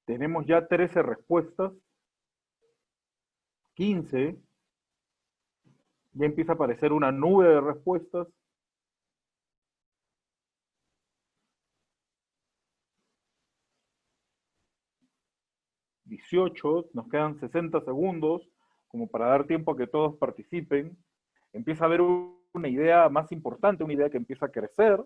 Tenemos ya 13 respuestas, 15. Ya empieza a aparecer una nube de respuestas. 18, nos quedan 60 segundos como para dar tiempo a que todos participen. Empieza a haber una idea más importante, una idea que empieza a crecer.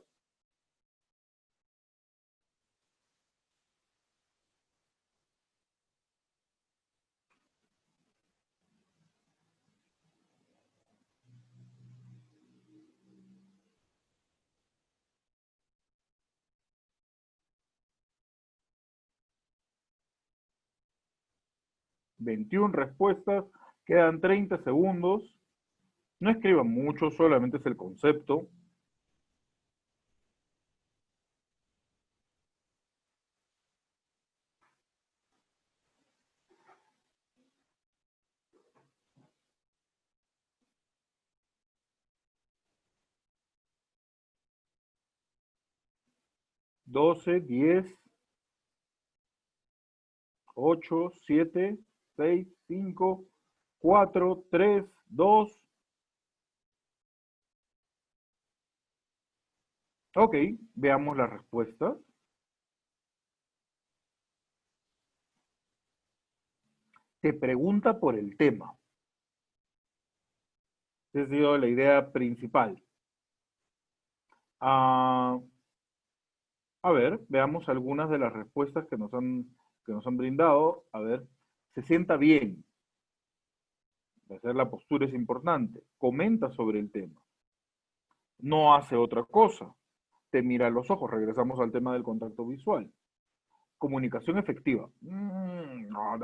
...21 respuestas, quedan 30 segundos. No escriban mucho, solamente es el concepto. ...12, 10... 8, 7, 6, 5, 4, 3, 2. Ok, veamos las respuestas. Te pregunta por el tema. Esa ha sido la idea principal. A ver, veamos algunas de las respuestas que nos han brindado. A ver, se sienta bien. Hacer la postura es importante. Comenta sobre el tema. No hace otra cosa. Te mira a los ojos. Regresamos al tema del contacto visual. Comunicación efectiva. No,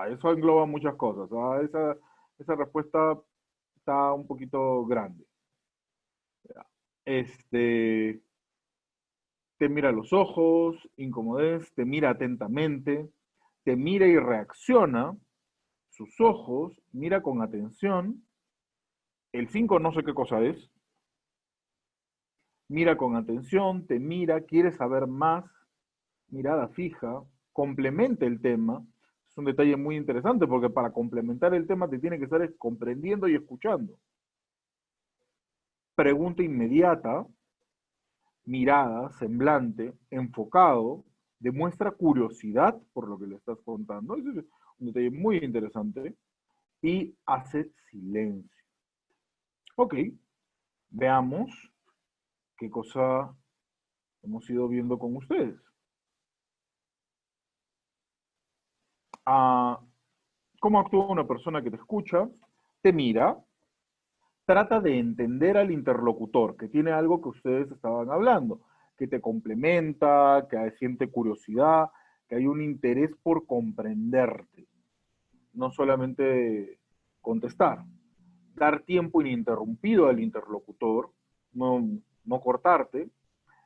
eso engloba muchas cosas. Esa respuesta está un poquito grande. Este, te mira a los ojos, incomodez, te mira atentamente, te mira y reacciona, sus ojos, mira con atención. El 5 no sé qué cosa es. Mira con atención, te mira, quiere saber más, mirada fija, complementa el tema. Es un detalle muy interesante porque para complementar el tema te tiene que estar comprendiendo y escuchando. Pregunta inmediata, mirada, semblante, enfocado, demuestra curiosidad por lo que le estás contando. Eso es un detalle muy interesante. Y hace silencio. Ok, veamos qué cosa hemos ido viendo con ustedes. ¿Cómo actúa una persona que te escucha? Te mira, trata de entender al interlocutor, que tiene algo que ustedes estaban hablando, que te complementa, que siente curiosidad, que hay un interés por comprenderte, no solamente contestar. Dar tiempo ininterrumpido al interlocutor, no cortarte.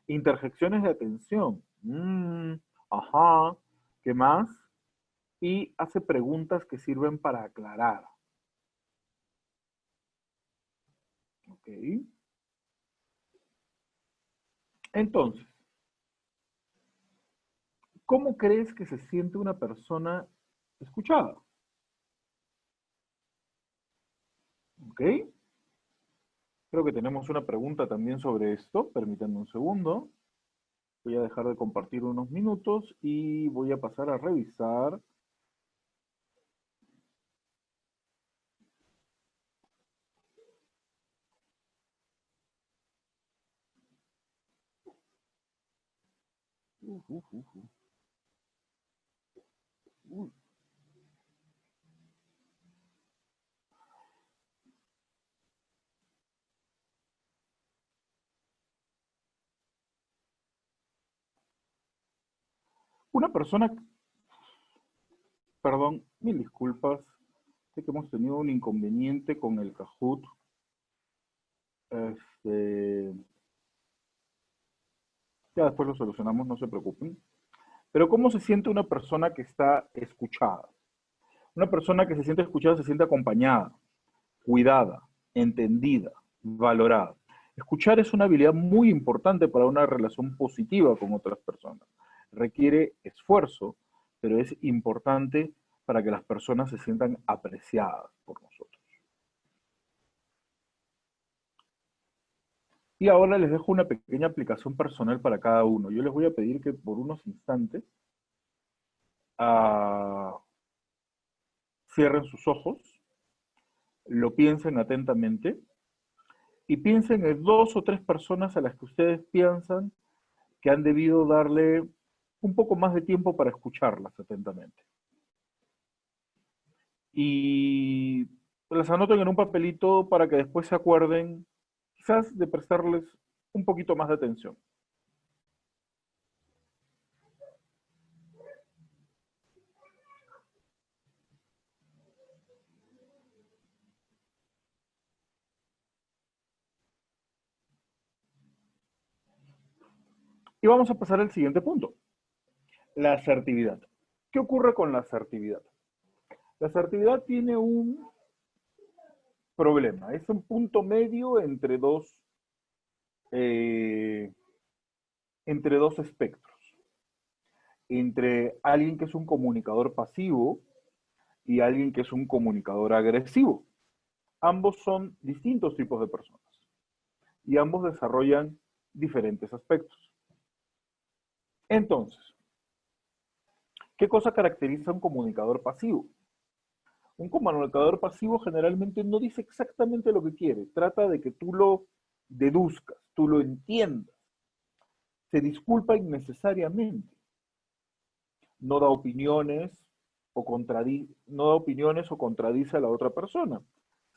Interjecciones de atención. Ajá, ¿qué más? Y hace preguntas que sirven para aclarar. Ok. Entonces, ¿cómo crees que se siente una persona escuchada? Ok. Creo que tenemos una pregunta también sobre esto. Permítanme un segundo. Voy a dejar de compartir unos minutos y voy a pasar a revisar. Uf, uf, uf, uf. Una persona, perdón, mil disculpas, sé que hemos tenido un inconveniente con el Kahoot. Este, ya después lo solucionamos, no se preocupen. Pero ¿cómo se siente una persona que está escuchada? Una persona que se siente escuchada se siente acompañada, cuidada, entendida, valorada. Escuchar es una habilidad muy importante para una relación positiva con otras personas. Requiere esfuerzo, pero es importante para que las personas se sientan apreciadas por nosotros. Y ahora les dejo una pequeña aplicación personal para cada uno. Yo les voy a pedir que por unos instantes ah, cierren sus ojos, lo piensen atentamente y piensen en dos o tres personas a las que ustedes piensan que han debido darle un poco más de tiempo para escucharlas atentamente. Y las anoten en un papelito para que después se acuerden quizás de prestarles un poquito más de atención. Y vamos a pasar al siguiente punto, la asertividad. ¿Qué ocurre con la asertividad? La asertividad tiene un problema, es un punto medio eh, entre dos espectros, entre alguien que es un comunicador pasivo y alguien que es un comunicador agresivo. Ambos son distintos tipos de personas y ambos desarrollan diferentes aspectos. Entonces, ¿qué cosa caracteriza a un comunicador pasivo? Un comunicador pasivo generalmente no dice exactamente lo que quiere, trata de que tú lo deduzcas, tú lo entiendas. Se disculpa innecesariamente, no da opiniones no da opiniones o contradice a la otra persona.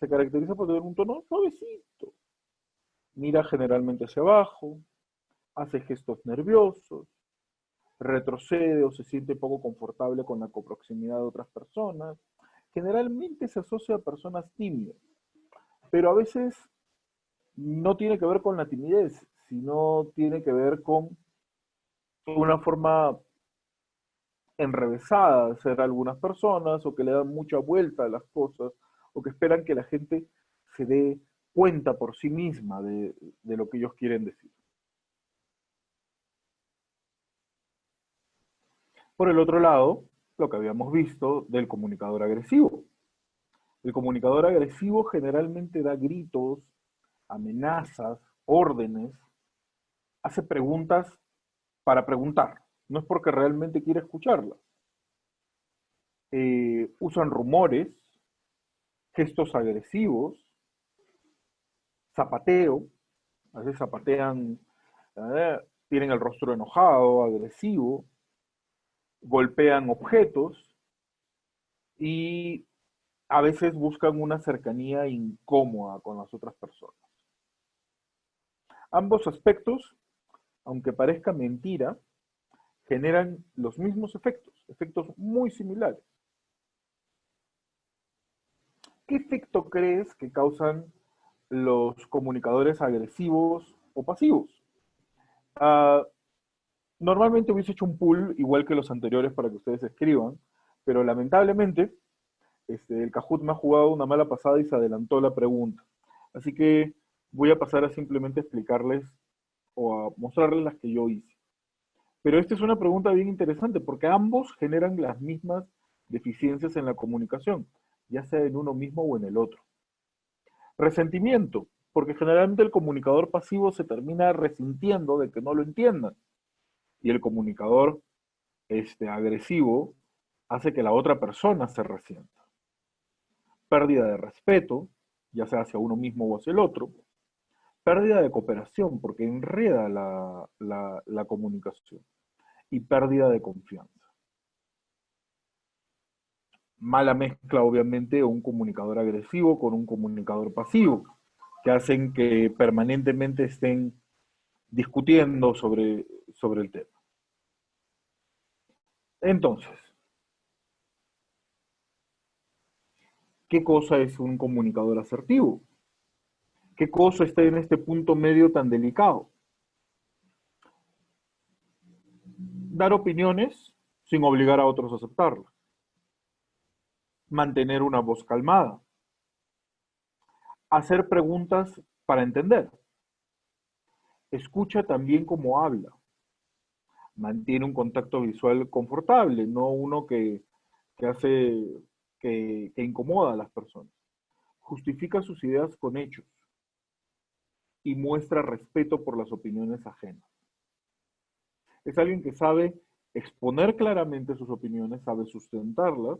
Se caracteriza por tener un tono suavecito, mira generalmente hacia abajo, hace gestos nerviosos, retrocede o se siente poco confortable con la coproximidad de otras personas. Generalmente se asocia a personas tímidas, pero a veces no tiene que ver con la timidez, sino tiene que ver con una forma enrevesada de ser algunas personas o que le dan mucha vuelta a las cosas o que esperan que la gente se dé cuenta por sí misma de lo que ellos quieren decir. Por el otro lado, lo que habíamos visto del comunicador agresivo. El comunicador agresivo generalmente da gritos, amenazas, órdenes, hace preguntas para preguntar, no es porque realmente quiere escucharlas. Usan rumores, gestos agresivos, zapateo, a veces zapatean, tienen el rostro enojado, agresivo, golpean objetos y a veces buscan una cercanía incómoda con las otras personas. Ambos aspectos, aunque parezca mentira, generan los mismos efectos muy similares. ¿Qué efecto crees que causan los comunicadores agresivos o pasivos? Uh, Normalmente hubiese hecho un pool igual que los anteriores para que ustedes escriban, pero lamentablemente el Kahoot me ha jugado una mala pasada y se adelantó la pregunta. Así que voy a pasar a simplemente explicarles o a mostrarles las que yo hice. Pero esta es una pregunta bien interesante porque ambos generan las mismas deficiencias en la comunicación, ya sea en uno mismo o en el otro. Resentimiento, porque generalmente el comunicador pasivo se termina resintiendo de que no lo entiendan. Y el comunicador agresivo hace que la otra persona se resienta. Pérdida de respeto, ya sea hacia uno mismo o hacia el otro. Pérdida de cooperación, porque enreda la comunicación. Y pérdida de confianza. Mala mezcla, obviamente, un comunicador agresivo con un comunicador pasivo, que hacen que permanentemente estén discutiendo sobre el tema. Entonces, ¿qué cosa es un comunicador asertivo? ¿Qué cosa está en este punto medio tan delicado? Dar opiniones sin obligar a otros a aceptarlas. Mantener una voz calmada. Hacer preguntas para entender. Escucha también cómo habla. mantiene un contacto visual confortable, no uno que hace, que incomoda a las personas. Justifica sus ideas con hechos y muestra respeto por las opiniones ajenas. Es alguien que sabe exponer claramente sus opiniones, sabe sustentarlas,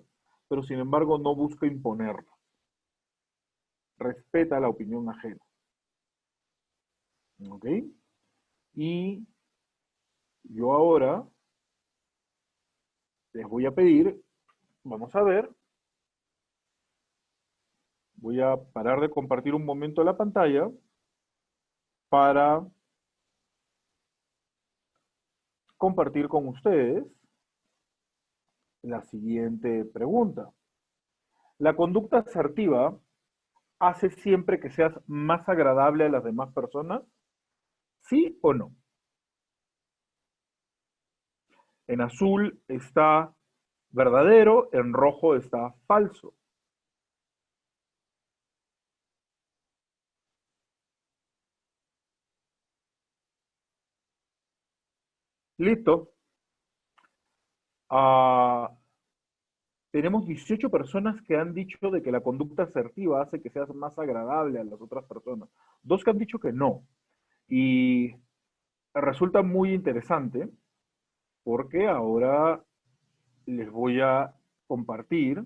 pero sin embargo no busca imponerlas. Respeta la opinión ajena. ¿Ok? Y yo ahora les voy a pedir, vamos a ver, voy a parar de compartir un momento la pantalla para compartir con ustedes la siguiente pregunta. ¿La conducta asertiva hace siempre que seas más agradable a las demás personas? ¿Sí o no? En azul está verdadero, en rojo está falso. Listo. Ah, tenemos 18 personas que han dicho de que la conducta asertiva hace que seas más agradable a las otras personas. Dos que han dicho que no. Y resulta muy interesante porque ahora les voy a compartir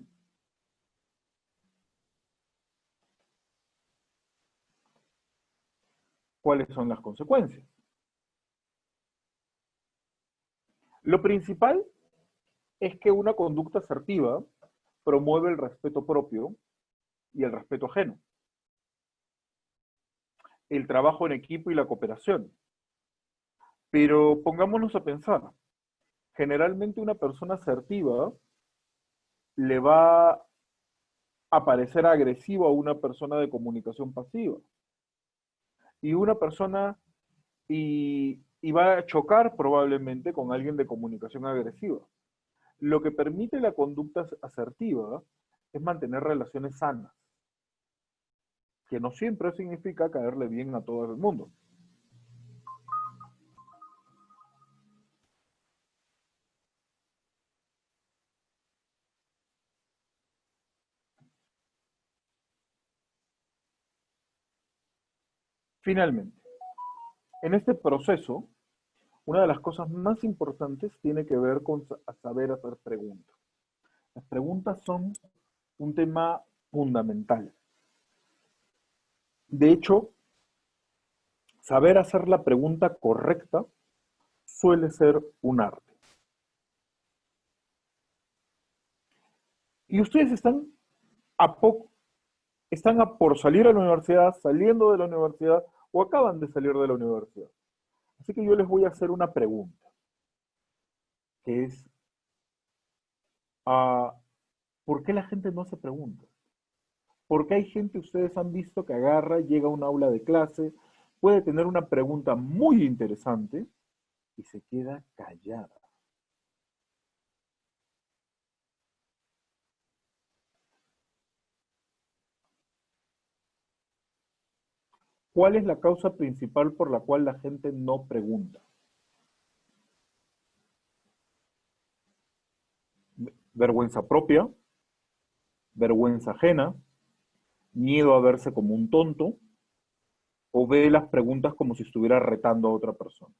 cuáles son las consecuencias. Lo principal es que una conducta asertiva promueve el respeto propio y el respeto ajeno, el trabajo en equipo y la cooperación. Pero pongámonos a pensar, generalmente una persona asertiva le va a parecer agresivo a una persona de comunicación pasiva. Y una persona y va a chocar probablemente con alguien de comunicación agresiva. Lo que permite la conducta asertiva es mantener relaciones sanas, que no siempre significa caerle bien a todo el mundo. Finalmente, en este proceso, una de las cosas más importantes tiene que ver con saber hacer preguntas. Las preguntas son un tema fundamental. De hecho, saber hacer la pregunta correcta suele ser un arte. Y ustedes a poco, por salir a la universidad, saliendo de la universidad o acaban de salir de la universidad. Así que yo les voy a hacer una pregunta, que es, uh, ¿por qué la gente no se pregunta? ¿Por qué hay gente, ustedes han visto, que agarra, llega a un aula de clase, puede tener una pregunta muy interesante y se queda callada? ¿Cuál es la causa principal por la cual la gente no pregunta? Vergüenza propia, vergüenza ajena, miedo a verse como un tonto, o ve las preguntas como si estuviera retando a otra persona.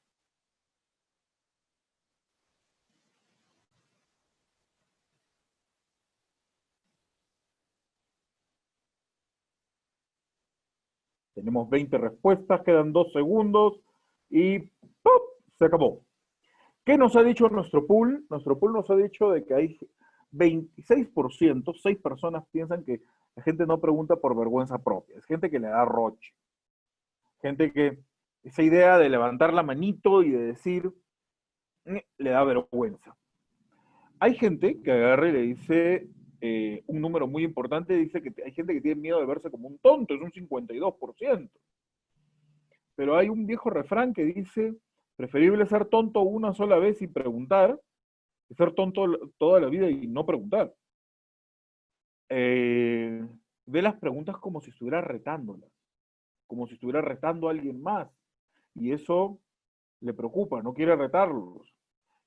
Tenemos 20 respuestas, quedan 2 segundos y ¡pum! Se acabó. ¿Qué nos ha dicho nuestro pool? Nuestro pool nos ha dicho de que hay 26%, 6 personas piensan que la gente no pregunta por vergüenza propia. Es gente que le da roche. Gente que esa idea de levantar la manito y de decir, le da vergüenza. Hay gente que agarra y le dice, un número muy importante, dice que hay gente que tiene miedo de verse como un tonto, es un 52%. Pero hay un viejo refrán que dice, preferible ser tonto una sola vez y preguntar, que ser tonto toda la vida y no preguntar. Eh, Ve las preguntas como si estuviera retándolas, como si estuviera retando a alguien más. Y eso le preocupa, no quiere retarlos.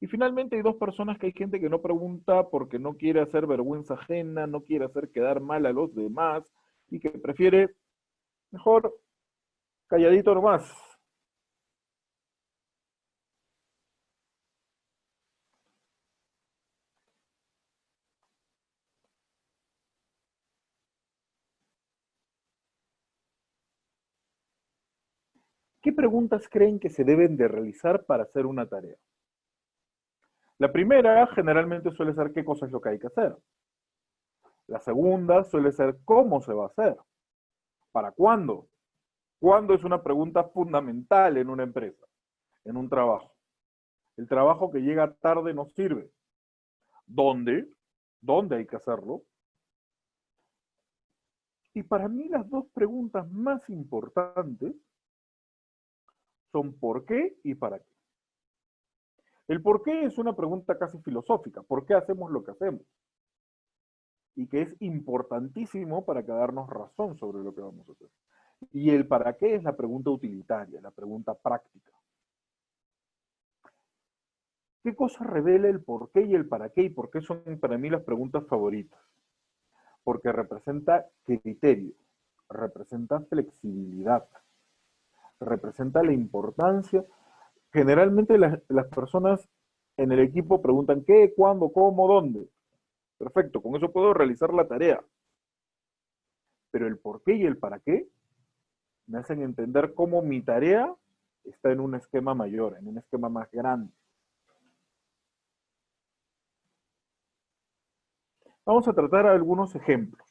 Y finalmente hay dos personas que hay gente que no pregunta porque no quiere hacer vergüenza ajena, no quiere hacer quedar mal a los demás y que prefiere mejor calladito nomás. ¿Qué preguntas creen que se deben de realizar para hacer una tarea? La primera generalmente suele ser qué cosa es lo que hay que hacer. La segunda suele ser cómo se va a hacer. ¿Para cuándo? ¿Cuándo es una pregunta fundamental en una empresa, en un trabajo? El trabajo que llega tarde no sirve. ¿Dónde? ¿Dónde hay que hacerlo? Y para mí las dos preguntas más importantes son por qué y para qué. El por qué es una pregunta casi filosófica. ¿Por qué hacemos lo que hacemos? Y que es importantísimo para que darnos razón sobre lo que vamos a hacer. Y el para qué es la pregunta utilitaria, la pregunta práctica. ¿Qué cosa revela el por qué y el para qué? Y por qué son para mí las preguntas favoritas. Porque representa criterio, representa flexibilidad, representa la importancia. Generalmente las personas en el equipo preguntan qué, cuándo, cómo, dónde. Perfecto, con eso puedo realizar la tarea. Pero el por qué y el para qué me hacen entender cómo mi tarea está en un esquema mayor, en un esquema más grande. Vamos a tratar algunos ejemplos.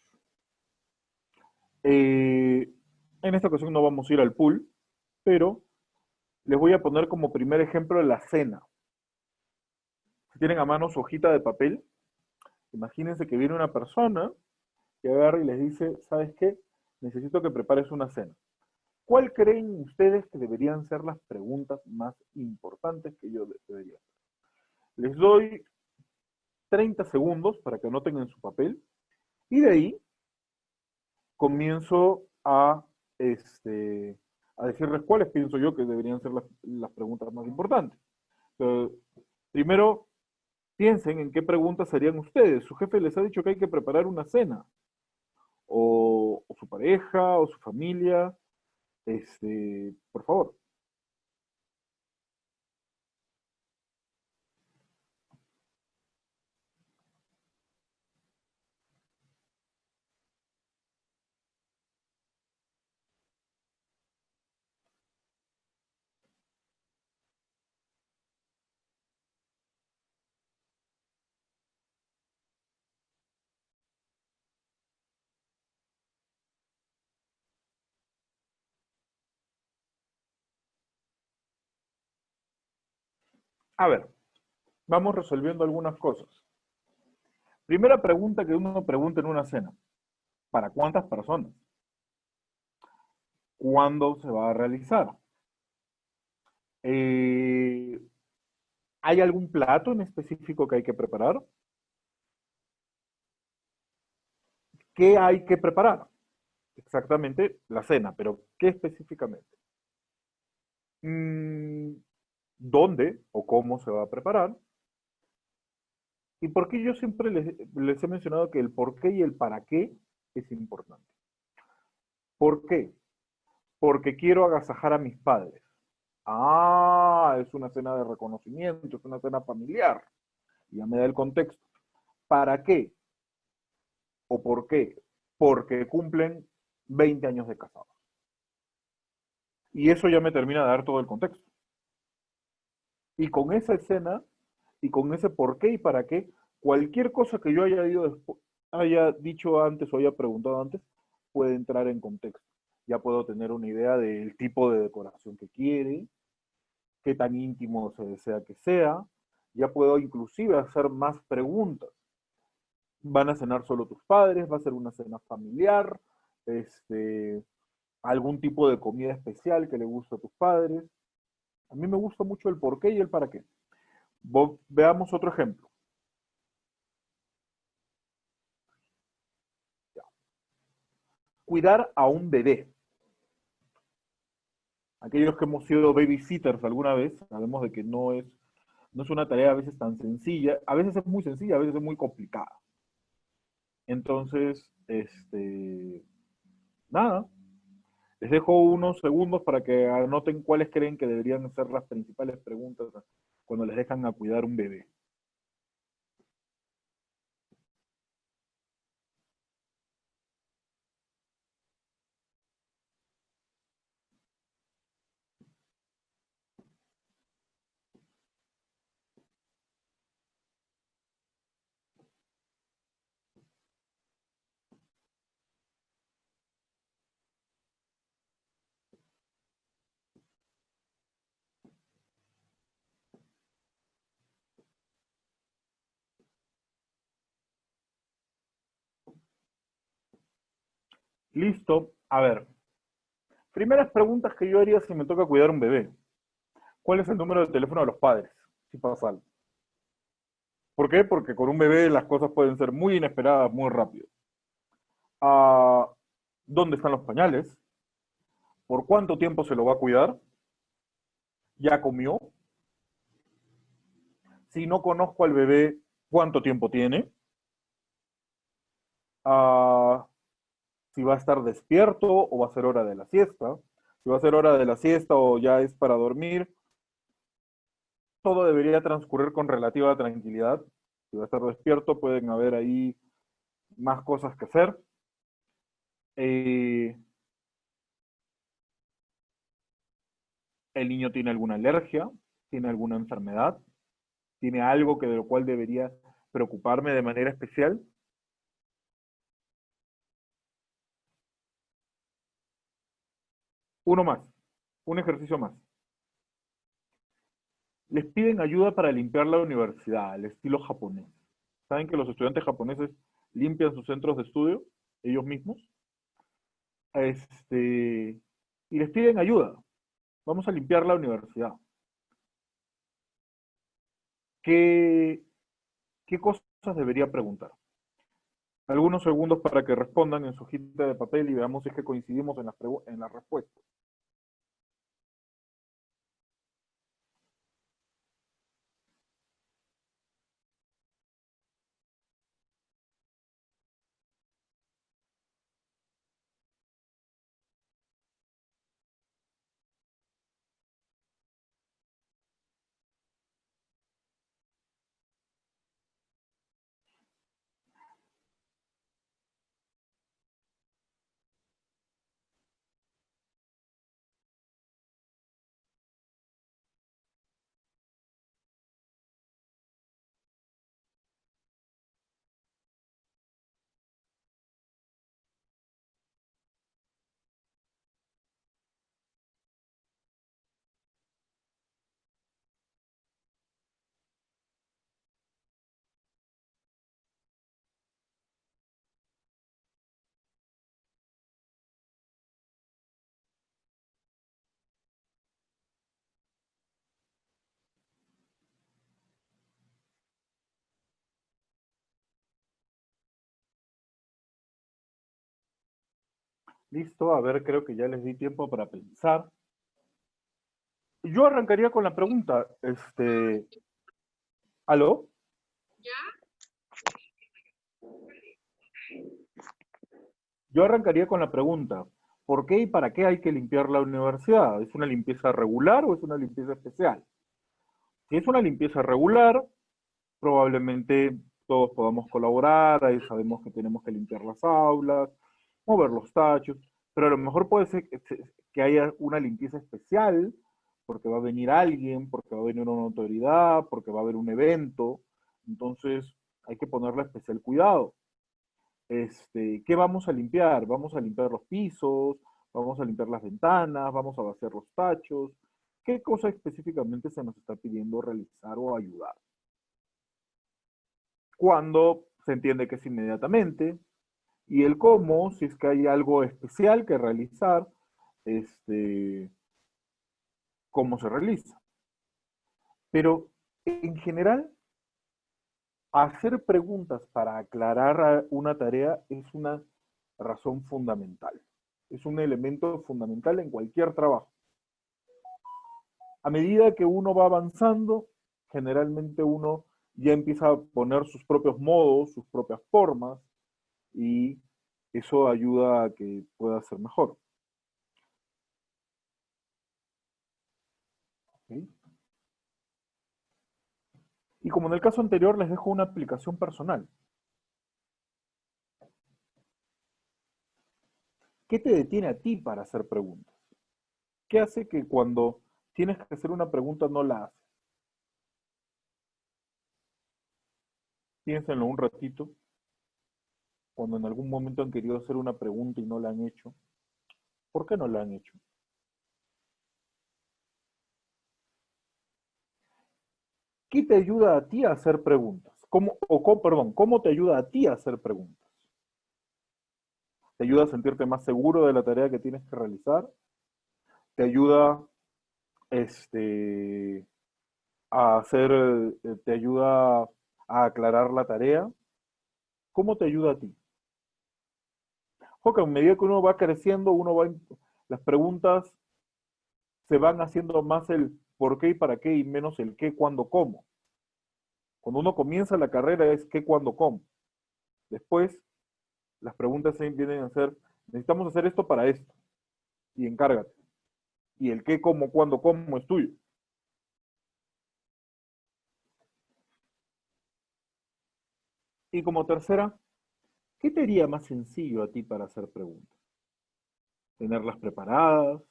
En esta ocasión no vamos a ir al pool, pero les voy a poner como primer ejemplo la cena. Si tienen a mano su hojita de papel, imagínense que viene una persona que agarra y les dice, ¿sabes qué? Necesito que prepares una cena. ¿Cuál creen ustedes que deberían ser las preguntas más importantes que yo debería hacer? Les doy 30 segundos para que anoten en su papel y de ahí comienzo a decirles cuáles pienso yo que deberían ser las preguntas más importantes. Entonces, primero, piensen en qué preguntas serían ustedes. Su jefe les ha dicho que hay que preparar una cena, o su pareja, o su familia. Por favor. A ver, vamos resolviendo algunas cosas. Primera pregunta que uno pregunta en una cena. ¿Para cuántas personas? ¿Cuándo se va a realizar? Eh, ¿Hay algún plato en específico que hay que preparar? ¿Qué hay que preparar? Exactamente la cena, pero ¿qué específicamente? Mm, ¿Dónde o cómo se va a preparar? ¿Y por qué yo siempre les he mencionado que el por qué y el para qué es importante? ¿Por qué? Porque quiero agasajar a mis padres. Ah, es una cena de reconocimiento, es una cena familiar. Ya me da el contexto. ¿Para qué o por qué? Porque cumplen 20 años de casados. Y eso ya me termina de dar todo el contexto. Y con esa escena y con ese por qué y para qué, cualquier cosa que yo haya dicho antes o haya preguntado antes puede entrar en contexto. Ya puedo tener una idea del tipo de decoración que quiere, qué tan íntimo se desea que sea. Ya puedo inclusive hacer más preguntas. ¿Van a cenar solo tus padres? ¿Va a ser una cena familiar? Este, ¿Algún tipo de comida especial que le gusta a tus padres? A mí me gusta mucho el por qué y el para qué. Veamos otro ejemplo. Cuidar a un bebé. Aquellos que hemos sido babysitters alguna vez, sabemos de que no es No es una tarea a veces tan sencilla, a veces es muy sencilla, a veces es muy complicada. Entonces, nada, les dejo unos segundos para que anoten cuáles creen que deberían ser las principales preguntas cuando les dejan a cuidar un bebé. Listo. A ver, primeras preguntas que yo haría si me toca cuidar un bebé. ¿Cuál es el número de teléfono de los padres? Si pasa algo. ¿Por qué? Porque con un bebé las cosas pueden ser muy inesperadas, muy rápido. Ah, ¿dónde están los pañales? ¿Por cuánto tiempo se lo va a cuidar? ¿Ya comió? Si no conozco al bebé, ¿cuánto tiempo tiene? Ah, si va a estar despierto o va a ser hora de la siesta. Si va a ser hora de la siesta o ya es para dormir, todo debería transcurrir con relativa tranquilidad. Si va a estar despierto, pueden haber ahí más cosas que hacer. Eh, el niño tiene alguna alergia, tiene alguna enfermedad, tiene algo que de lo cual debería preocuparme de manera especial. Uno más, un ejercicio más. Les piden ayuda para limpiar la universidad, al estilo japonés. ¿Saben que los estudiantes japoneses limpian sus centros de estudio ellos mismos? Y les piden ayuda. Vamos a limpiar la universidad. ¿Qué, qué cosas debería preguntar? Algunos segundos para que respondan en su hojita de papel y veamos si es que coincidimos en las respuestas. Listo, a ver, creo que ya les di tiempo para pensar. Yo arrancaría con la pregunta, ¿aló? Yo arrancaría con la pregunta, ¿por qué y para qué hay que limpiar la universidad? ¿Es una limpieza regular o es una limpieza especial? Si es una limpieza regular, probablemente todos podamos colaborar, ahí sabemos que tenemos que limpiar las aulas, mover los tachos, pero a lo mejor puede ser que haya una limpieza especial, porque va a venir alguien, porque va a venir una autoridad, porque va a haber un evento, entonces hay que ponerle especial cuidado. ¿Qué vamos a limpiar? Vamos a limpiar los pisos, vamos a limpiar las ventanas, vamos a vaciar los tachos. ¿Qué cosa específicamente se nos está pidiendo realizar o ayudar? Cuando se entiende que es inmediatamente, y el cómo, si es que hay algo especial que realizar, este, cómo se realiza. Pero en general, hacer preguntas para aclarar una tarea es una razón fundamental. Es un elemento fundamental en cualquier trabajo. A medida que uno va avanzando, generalmente uno ya empieza a poner sus propios modos, sus propias formas, y eso ayuda a que pueda ser mejor. ¿Ok? Y como en el caso anterior, les dejo una aplicación personal. ¿Qué te detiene a ti para hacer preguntas? ¿Qué hace que cuando tienes que hacer una pregunta no la haces? Piénsenlo un ratito, cuando en algún momento han querido hacer una pregunta y no la han hecho. ¿Por qué no la han hecho? ¿Qué te ayuda a ti a hacer preguntas? ¿Cómo te ayuda a ti a hacer preguntas? ¿Te ayuda a sentirte más seguro de la tarea que tienes que realizar? ¿Te ayuda este, te ayuda a aclarar la tarea? ¿Cómo te ayuda a ti? Porque a medida que uno va creciendo, las preguntas se van haciendo más el por qué y para qué y menos el qué, cuándo, cómo. Cuando uno comienza la carrera es qué, cuándo, cómo. Después, las preguntas vienen a ser, necesitamos hacer esto para esto, y encárgate. Y el qué, cómo, cuándo, cómo es tuyo. Y como tercera, ¿qué te haría más sencillo a ti para hacer preguntas? Tenerlas preparadas,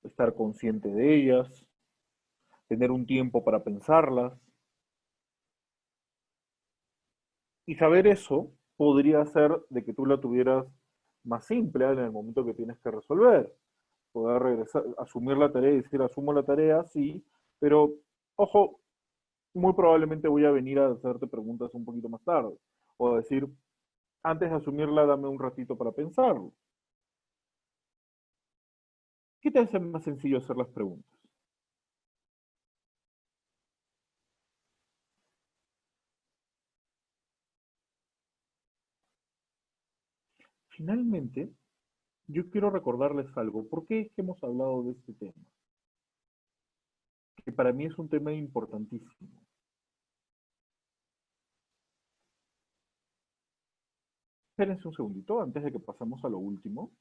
estar consciente de ellas, tener un tiempo para pensarlas. Y saber eso podría ser de que tú la tuvieras más simple en el momento que tienes que resolver. Poder regresar, asumir la tarea y decir, asumo la tarea, sí, pero ojo, muy probablemente voy a venir a hacerte preguntas un poquito más tarde. O decir, antes de asumirla, dame un ratito para pensarlo. ¿Qué te hace más sencillo hacer las preguntas? Finalmente, yo quiero recordarles algo. ¿Por qué es que hemos hablado de este tema? Que para mí es un tema importantísimo. Espérense un segundito, antes de que pasemos a lo último.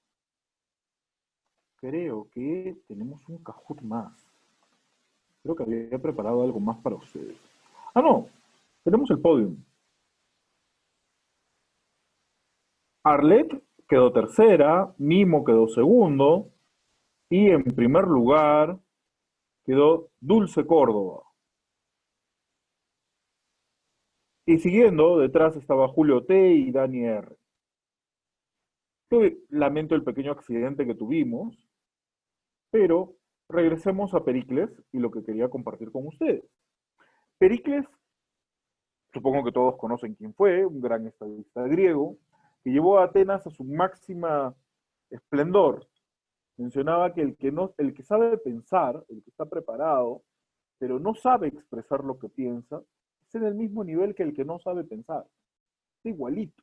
Creo que tenemos un Kahoot más. Creo que había preparado algo más para ustedes. Ah, no, tenemos el podium. Arlet quedó tercera, Mimo quedó segundo y en primer lugar quedó Dulce Córdoba. Y siguiendo, detrás estaba Julio T y Dani R. Lamento el pequeño accidente que tuvimos, pero regresemos a Pericles y lo que quería compartir con ustedes. Pericles, supongo que todos conocen quién fue, un gran estadista griego, que llevó a Atenas a su máxima esplendor. Mencionaba que el que sabe pensar, el que está preparado, pero no sabe expresar lo que piensa, es en el mismo nivel que el que no sabe pensar. Es igualito.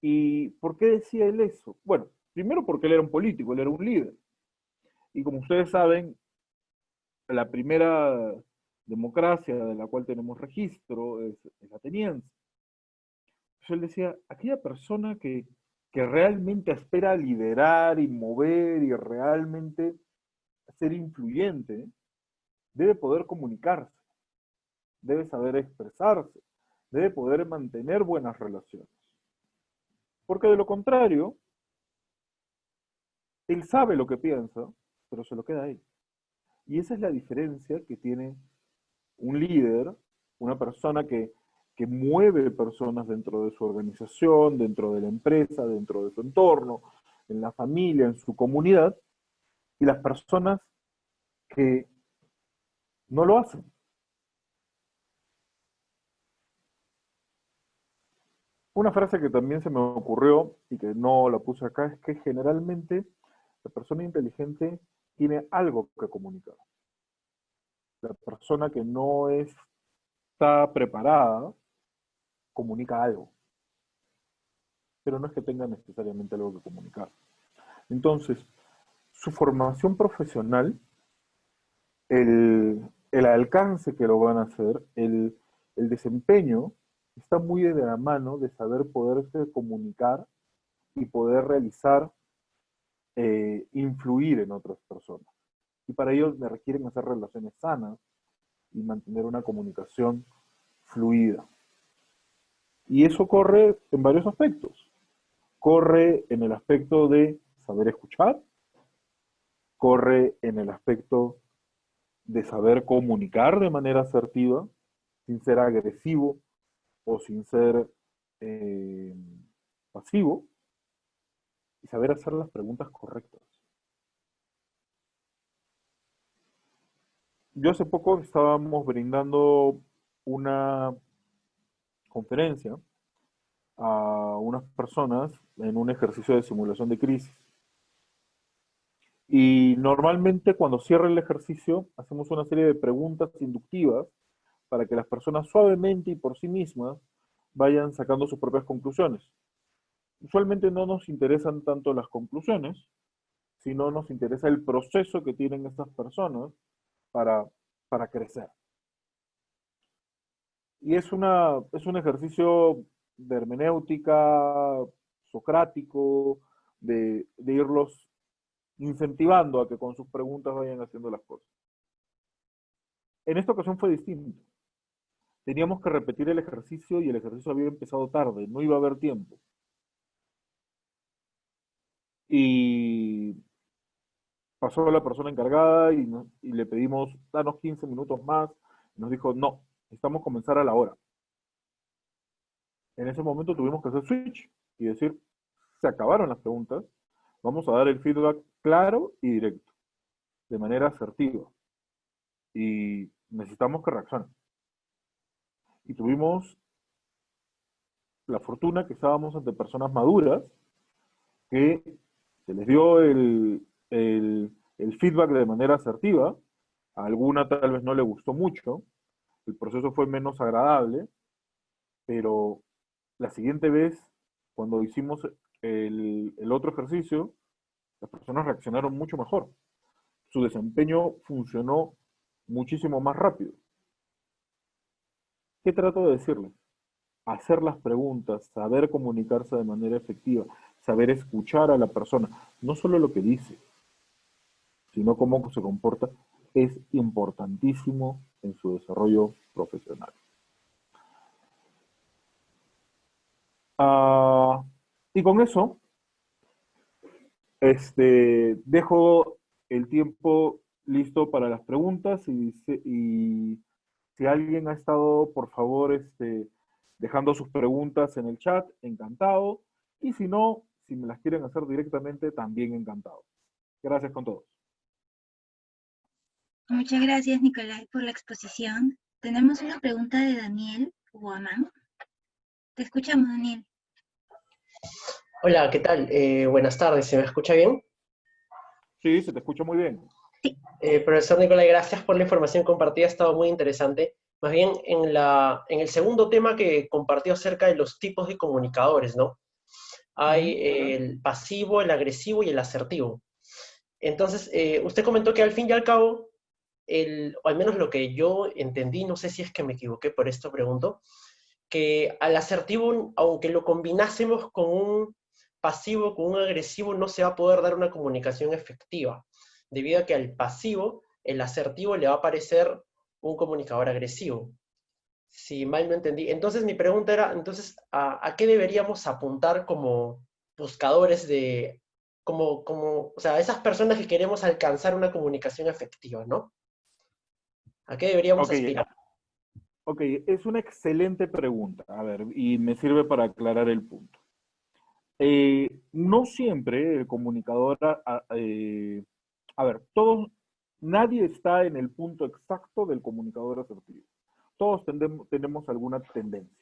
¿Y por qué decía él eso? Bueno, primero porque él era un político, él era un líder. Y como ustedes saben, la primera democracia de la cual tenemos registro es ateniense. Entonces él decía, aquella persona que realmente espera liderar y mover y realmente ser influyente, debe poder comunicarse, debe saber expresarse, debe poder mantener buenas relaciones. Porque de lo contrario, él sabe lo que piensa, pero se lo queda ahí. Y esa es la diferencia que tiene un líder, una persona que mueve personas dentro de su organización, dentro de la empresa, dentro de su entorno, en la familia, en su comunidad, y las personas que no lo hacen. Una frase que también se me ocurrió y que no la puse acá es que generalmente la persona inteligente tiene algo que comunicar. La persona que no está preparada comunica algo, pero no es que tenga necesariamente algo que comunicar. Entonces, su formación profesional, el el alcance que lo van a hacer, el desempeño, está muy de la mano de saber poderse comunicar y poder realizar, influir en otras personas. Y para ello me requieren hacer relaciones sanas y mantener una comunicación fluida. Y eso corre en varios aspectos. Corre en el aspecto de saber escuchar, corre en el aspecto de saber comunicar de manera asertiva, sin ser agresivo o sin ser eh, pasivo, y saber hacer las preguntas correctas. Yo hace poco estábamos brindando una conferencia a unas personas en un ejercicio de simulación de crisis. Y normalmente cuando cierra el ejercicio hacemos una serie de preguntas inductivas para que las personas suavemente y por sí mismas vayan sacando sus propias conclusiones. Usualmente no nos interesan tanto las conclusiones, sino nos interesa el proceso que tienen estas personas para, para crecer. Y es un ejercicio de hermenéutica, socrático, de irlos incentivando a que con sus preguntas vayan haciendo las cosas. En esta ocasión fue distinto. Teníamos que repetir el ejercicio y el ejercicio había empezado tarde, no iba a haber tiempo. Y pasó la persona encargada y le pedimos, danos 15 minutos más. Nos dijo, no, necesitamos comenzar a la hora. En ese momento tuvimos que hacer switch y decir, se acabaron las preguntas, vamos a dar el feedback claro y directo, de manera asertiva. Y necesitamos que reaccionen. Y tuvimos la fortuna que estábamos ante personas maduras que se les dio el feedback de manera asertiva, a alguna tal vez no le gustó mucho, el proceso fue menos agradable, pero la siguiente vez, cuando hicimos el otro ejercicio, las personas reaccionaron mucho mejor. Su desempeño funcionó muchísimo más rápido. ¿Qué trato de decirles? Hacer las preguntas, saber comunicarse de manera efectiva, saber escuchar a la persona, no solo lo que dice, sino cómo se comporta, es importantísimo en su desarrollo profesional. Ah, y con eso, dejo el tiempo listo para las preguntas y si alguien ha estado, por favor, dejando sus preguntas en el chat, encantado. Y si no, si me las quieren hacer directamente, también encantado. Gracias con todos. Muchas gracias, Nicolai, por la exposición. Tenemos una pregunta de Daniel Guamán. Te escuchamos, Daniel. Hola, ¿qué tal? Buenas tardes, ¿se me escucha bien? Sí, se te escucha muy bien. Sí. Profesor Nicolai, gracias por la información compartida, ha estado muy interesante. Más bien, en el segundo tema que compartió acerca de los tipos de comunicadores, ¿no? Hay el pasivo, el agresivo y el asertivo. Entonces, usted comentó que al fin y al cabo, o al menos lo que yo entendí, no sé si es que me equivoqué, por esto pregunto, que al asertivo, aunque lo combinásemos con un pasivo, con un agresivo, no se va a poder dar una comunicación efectiva, debido a que al pasivo, el asertivo le va a parecer un comunicador agresivo. Si mal no entendí. Entonces mi pregunta era, entonces, ¿a qué deberíamos apuntar como buscadores de, o sea, esas personas que queremos alcanzar una comunicación efectiva, ¿no? ¿A qué deberíamos Ok, aspirar? ok, es una excelente pregunta. A ver, y me sirve para aclarar el punto. No siempre el comunicador, a ver, nadie está en el punto exacto del comunicador asertivo. Todos tenemos alguna tendencia.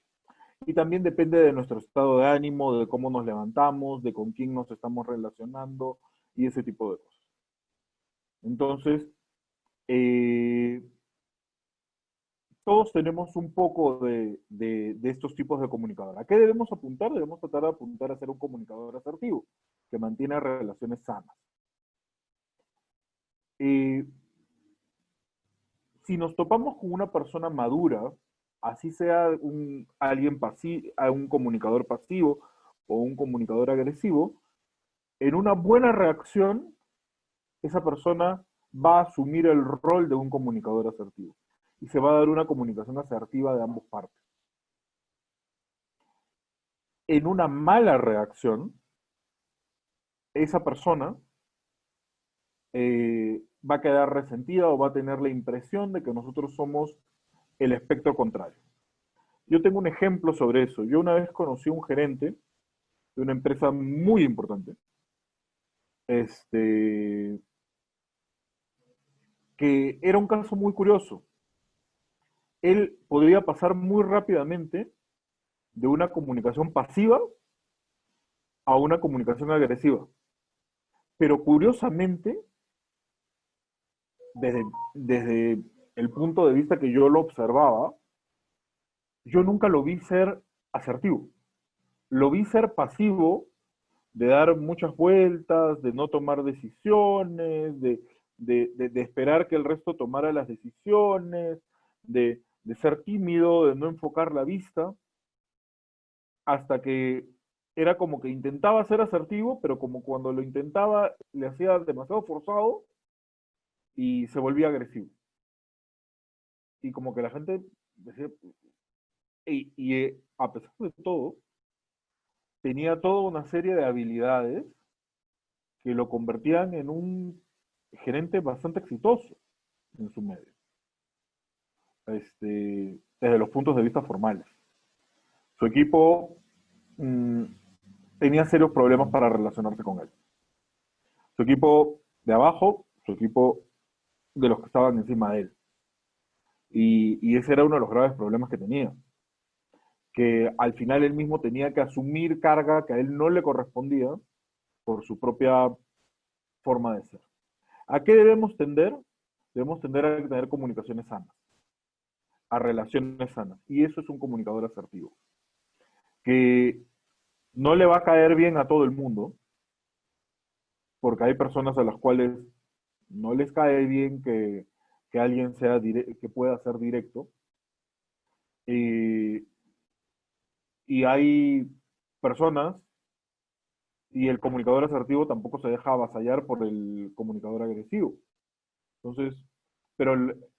Y también depende de nuestro estado de ánimo, de cómo nos levantamos, de con quién nos estamos relacionando y ese tipo de cosas. Entonces, eh, todos tenemos un poco de estos tipos de comunicador. ¿A qué debemos apuntar? Debemos tratar de apuntar a ser un comunicador asertivo, que mantiene relaciones sanas. Si nos topamos con una persona madura, así sea alguien pasivo, un comunicador pasivo o un comunicador agresivo, en una buena reacción, esa persona va a asumir el rol de un comunicador asertivo y se va a dar una comunicación asertiva de ambas partes. En una mala reacción, esa persona va a quedar resentida o va a tener la impresión de que nosotros somos el espectro contrario. Yo tengo un ejemplo sobre eso. Yo una vez conocí a un gerente de una empresa muy importante, que era un caso muy curioso. Él podría pasar muy rápidamente de una comunicación pasiva a una comunicación agresiva. Pero curiosamente, desde el punto de vista que yo lo observaba, yo nunca lo vi ser asertivo. Lo vi ser pasivo, de dar muchas vueltas, de no tomar decisiones, de esperar que el resto tomara las decisiones, de ser tímido, de no enfocar la vista, hasta que era como que intentaba ser asertivo, pero como cuando lo intentaba le hacía demasiado forzado y se volvía agresivo. Y como que la gente decía, a pesar de todo, tenía toda una serie de habilidades que lo convertían en un gerente bastante exitoso en su medio, desde los puntos de vista formales. Su equipo tenía serios problemas para relacionarse con él. Su equipo de abajo, su equipo de los que estaban encima de él. Y ese era uno de los graves problemas que tenía. Que al final él mismo tenía que asumir carga que a él no le correspondía por su propia forma de ser. ¿A qué debemos tender? Debemos tender a tener comunicaciones sanas, a relaciones sanas. Y eso es un comunicador asertivo. Que no le va a caer bien a todo el mundo, porque hay personas a las cuales no les cae bien que alguien que pueda ser directo. Y hay personas, y el comunicador asertivo tampoco se deja avasallar por el comunicador agresivo. Entonces, pero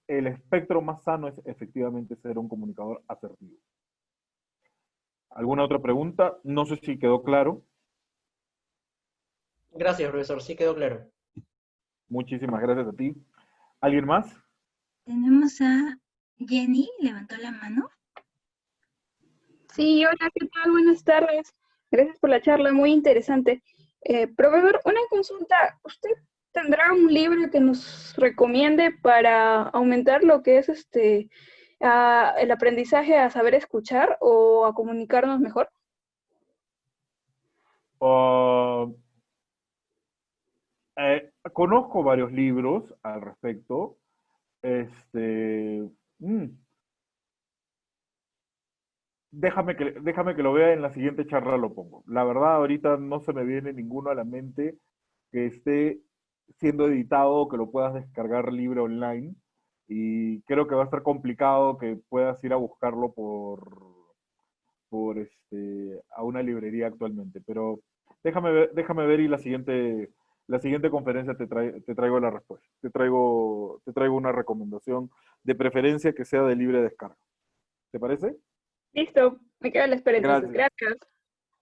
el espectro más sano es efectivamente ser un comunicador asertivo. ¿Alguna otra pregunta? No sé si quedó claro. Gracias, profesor, sí quedó claro. Muchísimas gracias a ti. ¿Alguien más? Tenemos a Jenny, levantó la mano. Sí, hola, ¿qué tal? Buenas tardes. Gracias por la charla, muy interesante. Profesor, una consulta. ¿Usted tendrá un libro que nos recomiende para aumentar lo que es el aprendizaje a saber escuchar o a comunicarnos mejor? Conozco varios libros al respecto. Déjame que lo vea en la siguiente charla, lo pongo. La verdad, ahorita no se me viene ninguno a la mente que esté siendo editado o que lo puedas descargar libre online. Y creo que va a estar complicado que puedas ir a buscarlo a una librería actualmente. Pero déjame ver y la siguiente conferencia te traigo la respuesta. Te traigo una recomendación, de preferencia que sea de libre descarga. ¿Te parece? Listo, me queda la espera entonces. Gracias. Gracias.